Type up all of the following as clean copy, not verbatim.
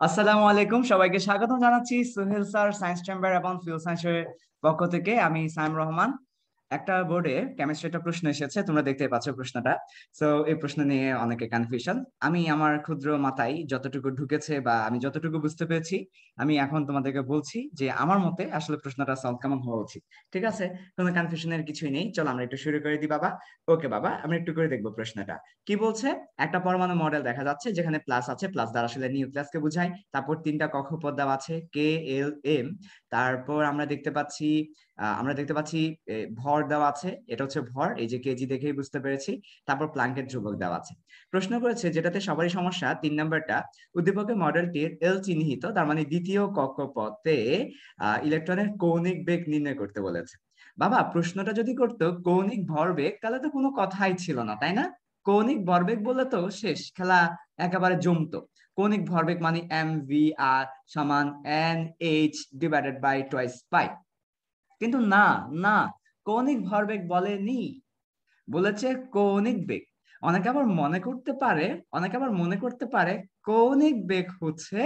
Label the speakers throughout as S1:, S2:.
S1: আসসালামু আলাইকুম, সবাইকে স্বাগতম জানাচ্ছি সোহেল স্যার সায়েন্স চেম্বার এবং ফিল সায়েন্সের পক্ষ থেকে। আমি সাইম রহমান। একটা বোর্ডে কেমিস্ট্রি একটা প্রশ্ন এসেছে, তোমরা দেখতে পাচ্ছ প্রশ্নটা। সো এই প্রশ্ন নিয়ে অনেকে কনফিউশন। আমি আমার ক্ষুদ্র মাথায় যতটুকু ঢুকেছে বা আমি যতটুকু বুঝতে পেরেছি, আমি এখন তোমাদেরকে বলছি যে আমার মতে আসলে প্রশ্নটা সলভ কেমন হওয়া উচিত। ঠিক আছে, কোনো কনফিউশনের কিছুই নেই। চলো আমরা একটু শুরু করে দিই বাবা। ওকে বাবা, আমরা একটু করে দেখবো প্রশ্নটা কি বলছে। একটা পরমাণু মডেল দেখা যাচ্ছে যেখানে প্লাস আছে, প্লাস দ্বারা আসলে নিউক্লিয়াসকে বোঝায়। তারপর তিনটা কক্ষপথ দেওয়া আছে, কে, এল, এম। তারপর আমরা দেখতে পাচ্ছি ভর দেওয়া আছে, এটা হচ্ছে ভর, এই যে কেজি দেখেই বুঝতে পেরেছি। তারপর প্লাঙ্কের ধ্রুবক দেওয়া আছে। প্রশ্ন করেছে যেটাতে সবারই সমস্যা, 3 নম্বরটা। উদ্দীপকের মডেলটির এল চিহ্নিত, তার মানে দ্বিতীয় কক্ষপথে ইলেকট্রনের কৌণিক বেগ নির্ণয় করতে বলেছে। বাবা, প্রশ্নটা যদি করতো কৌণিক ভরবেগ, তাহলে তো কোনো কথাই ছিল না, তাই না? কৌণিক ভরবেগ বললে তো শেষ, খেলা একেবারে জমতো। কৌণিক ভরবেগ মানে mvr সমান NH/2 পাই। কিন্তু না, না, কৌণিক ভরবেগ বলেনি, বলেছে কৌণিক বেগ। অনেকে আবার মনে করতে পারে অনেকে আবার মনে করতে পারে কৌণিক বেগ হচ্ছে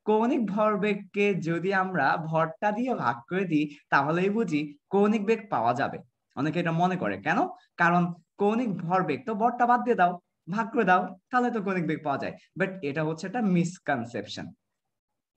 S1: কৌণিক ভরবেগকে যদি আমরা ভরটা দিয়ে ভাগ করে দিই তাহলেই বুঝি কৌণিক বেগ পাওয়া যাবে। অনেকে এটা মনে করে কেন? কারণ কৌণিক ভরবেগ তো ভরটা বাদ দিয়ে দাও, ভাগ করে দাও, তাহলে তো কৌণিক বেগ পাওয়া যায়। বাট এটা হচ্ছে একটা মিসকনসেপশন।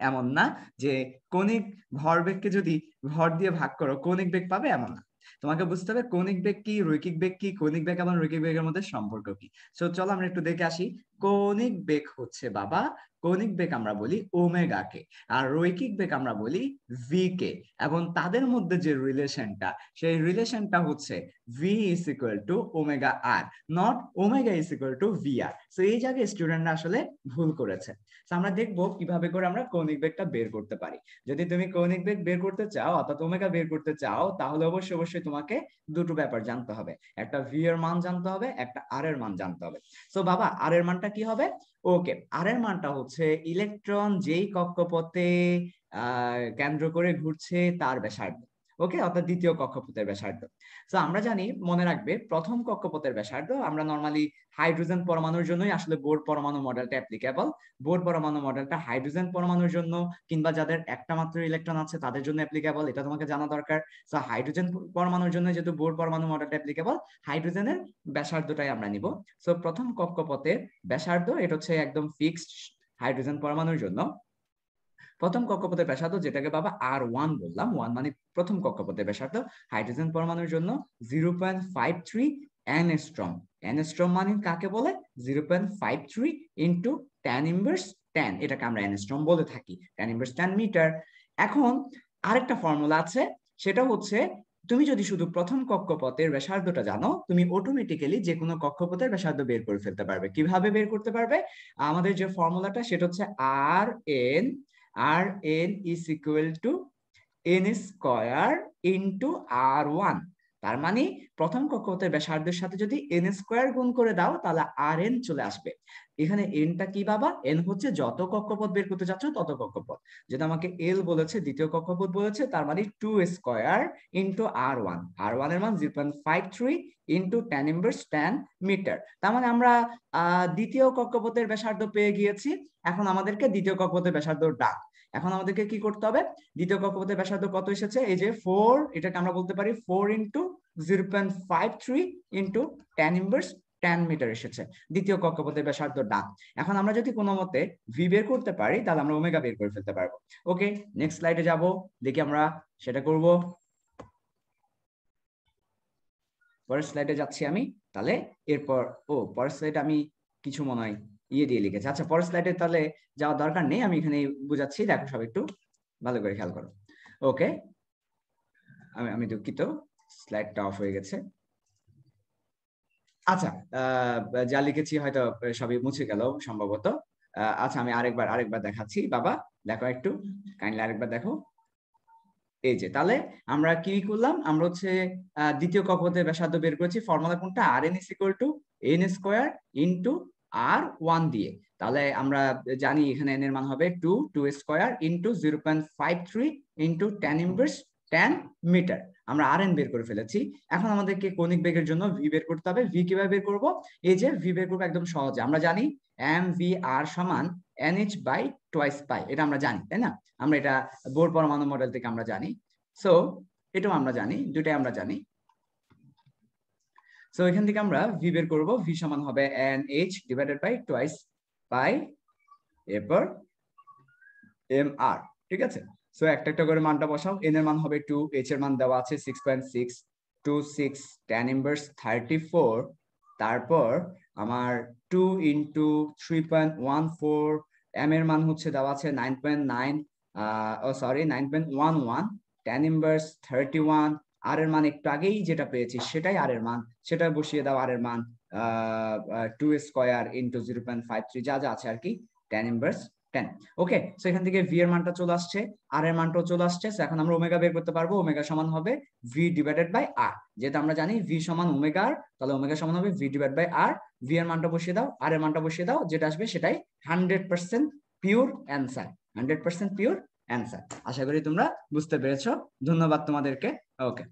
S1: এমন না যে কৌণিক ভরবেগকে যদি ভর দিয়ে ভাগ করো কৌণিক বেগ পাবে, এমন না। তোমাকে বুঝতে হবে কৌণিক বেগ কি, রৈখিক বেগ কি, কৌণিক বেগ এবং রৈখিক বেগের মধ্যে সম্পর্ক কি। সো চলো আমরা একটু দেখে আসি। কৌণিক বেগ হচ্ছে বাবা, কৌণিক বেগ আমরা বলি ওমেগা কে, আর রৈখিক বেগ আমরা বলি ভি কে। এবং তাদের মধ্যে যে রিলেশনটা, সেই রিলেশনটা হচ্ছে V is equal to omega R, not omega is equal to V R. So এই জায়গায় স্টুডেন্টরা আসলে ভুল করেছে। আমরা দেখবো কিভাবে করে আমরা কৌণিক বেগটা বের করতে পারি। যদি তুমি কৌণিক বেগ বের করতে চাও অর্থাৎ ওমেগা বের করতে চাও, তাহলে অবশ্যই অবশ্যই তোমাকে দুটো ব্যাপার জানতে হবে। একটা ভি এর মান জানতে হবে, একটা আর এর মান জানতে হবে। সো বাবা, আর এর মানটা কি হবে? ওকে, আর এর মানটা হচ্ছে ইলেকট্রন যেই কক্ষপথে কেন্দ্র করে ঘুরছে তার ব্যাসার্ধ। ওকে, অর্থাৎ দ্বিতীয় কক্ষপথের ব্যাসার্ধ। তো আমরা জানি, মনে রাখবে, প্রথম কক্ষপথের ব্যাসার্ধ আমরা নরমালি হাইড্রোজেন পরমাণুর জন্যই আসলে বোর পরমাণু মডেলটা অ্যাপ্লিকেবল। বোর পরমাণু মডেলটা হাইড্রোজেন পরমাণুর জন্য কিংবা যাদের একটা মাত্র ইলেকট্রন আছে তাদের জন্য অ্যাপ্লিকেবল, এটা তোমাকে জানা দরকার। সো হাইড্রোজেন পরমাণুর জন্য যেহেতু বোর পরমাণু মডেলটা অ্যাপ্লিকেবল, হাইড্রোজেনের ব্যাসার্ধটাই আমরা নিব। সো প্রথম কক্ষপথের ব্যাসার্ধ এটা হচ্ছে একদম ফিক্সড হাইড্রোজেন পরমাণুর জন্য। প্রথম কক্ষপথের ব্যাসার্ধ, যেটাকে বাবা আর1 বললাম, 1 মানে প্রথম কক্ষপথের ব্যাসার্ধ, হাইড্রোজেন পরমাণুর জন্য 0.53 অ্যাংস্ট্রম। অ্যাংস্ট্রম মানে কাকে বলে? 0.53 ইন্টু 10^10, এটাকে আমরা অ্যাংস্ট্রম বলে থাকি, 10^10 মিটার। এখন আরেকটা ফর্মুলা আছে, সেটা হচ্ছে তুমি যদি শুধু প্রথম কক্ষপথের ব্যাসার্ধটা জানো, তুমি অটোমেটিক্যালি যে কোনো কক্ষপথের ব্যাসার্ধ বের করে ফেলতে পারবে। কিভাবে বের করতে পারবে? আমাদের যে ফর্মুলাটা সেটা হচ্ছে Rn is equal to n square into R1। তার মানে প্রথম কক্ষপথের ব্যাসার্ধের সাথে যদি n স্কয়ার গুণ করে দাও তাহলে Rn চলে আসবে। এখানে nটা কি বাবা? n হচ্ছে যত কক্ষপথ বের করতে যাচ্ছ তত কক্ষপথ। যেটা আমাকে l বলেছে, দ্বিতীয় কক্ষপথ বলেছে, তার মানে 2 স্কয়ার ইন্টু R1। R1 এর মান 0.53 ইন্টু 10^10 মিটার। তার মানে আমরা দ্বিতীয় কক্ষপথের ব্যাসার্ধ পেয়ে গিয়েছি। এখন আমাদেরকে দ্বিতীয় কক্ষপথের ব্যাসার্ধ ডাক। এখন আমাদেরকে কি করতে হবে? দ্বিতীয় কক্ষপথের ব্যাসার্ধ কত এসেছে? এই যে 4, এটাকে আমরা বলতে পারি 4 ইন্টু 0.53 ইন্টু 10^10 মিটার এসেছে দ্বিতীয় কক্ষপথের ব্যাসার্ধ ডাক। এখন আমরা যদি কোনো মতে ভি বের করতে পারি তাহলে আমরা ওমেগা বের করে ফেলতে পারবো। ওকে, নেক্সট স্লাইডে যাব, দেখি আমরা সেটা করব। পরের স্লাইডে যাচ্ছি আমি। তাহলে এরপর পরের স্লাইডে আমি কিছু মনে হয় দিয়ে লিখেছি। আচ্ছা, পরের স্লাইডে তাহলে যাওয়ার দরকার নেই, আমি এখানে বুঝাচ্ছি, দেখো সব একটু ভালো করে খেয়াল করো। ওকে, আমি দুঃখিত, স্লাইডটা অফ হয়ে গেছে। আচ্ছা, যা লিখেছি হয়তো সবই মুছে গেল সম্ভবত। আচ্ছা, আমি আরেকবার দেখাচ্ছি বাবা, দেখো একটু কাইন্ডলি আরেকবার দেখো। এই যে, তাহলে আমরা কি করলাম? আমরা হচ্ছে দ্বিতীয় কক্ষপথের ব্যাসার্ধ বের করেছি। ফর্মুলা কোনটা? Rn is equal to n square into R1 দিয়ে। তাহলে আমরা জানি এখানে n এর মান হবে 2 স্কয়ার ইন্টু 0.53 ইন্টু 10^10 মিটার। আমরা আর এন বের করে ফেলেছি। এখন আমাদেরকে কৌণিক বেগের জন্য ভি বের করতে হবে। ভি কিভাবে বের করব? এই যে ভি বের করবো একদম সহজে। আমরা জানি এম ভি আর সমান NH বাই টোয়াইস পাই, এটা আমরা জানি, তাই না? আমরা এটা বোর পরমাণু মডেল থেকে আমরা জানি। সো এটাও আমরা জানি, দুটাই আমরা জানি। সো এখান থেকে আমরা ভি বের করব। ভি সমান হবে NH divided by twice pi এরপর MR, ঠিক আছে? সো একটা একটা করে মানটা বসাও। এন এর মান হবে 2, এইচ এর মান দেওয়া আছে 6.626 tan ইনভার্স 34, তারপর আমার 2 ইনটু 3.14, এম এর মান হচ্ছে দেওয়া আছে 9.9 সরি 9.11 tan ইনভার্স 31, আর এর মান একটু আগেই যেটা পেয়েছি সেটাই আর এর মান, সেটা বসিয়ে দাও। আর এর মান 2 স্কয়ার ইনটু 0.53 যা যা আছে আর কি, tan ইনভার্স 10। ওকে, সো এখান থেকে ভি এর মানটা চলে আসছে, আর এর মানটাও চলে আসছে। এখন আমরা ওমেগা বের করতে পারবো। ওমেগা সমান হবে ভি ডিভাইডেড বাই আর, যেহেতু আমরা জানি ভি সমান ওমেগা আর, তাহলে ওমেগা সমান হবে V divide by R. V এর মানটা বসিয়ে দাও, আর এর মানটা বসিয়ে দাও, যেটা আসবে সেটাই 100% পিওর অ্যান্সার। 100% pure answer. আশা করি তোমরা বুঝতে পেরেছো। ধন্যবাদ তোমাদেরকে। ওকে।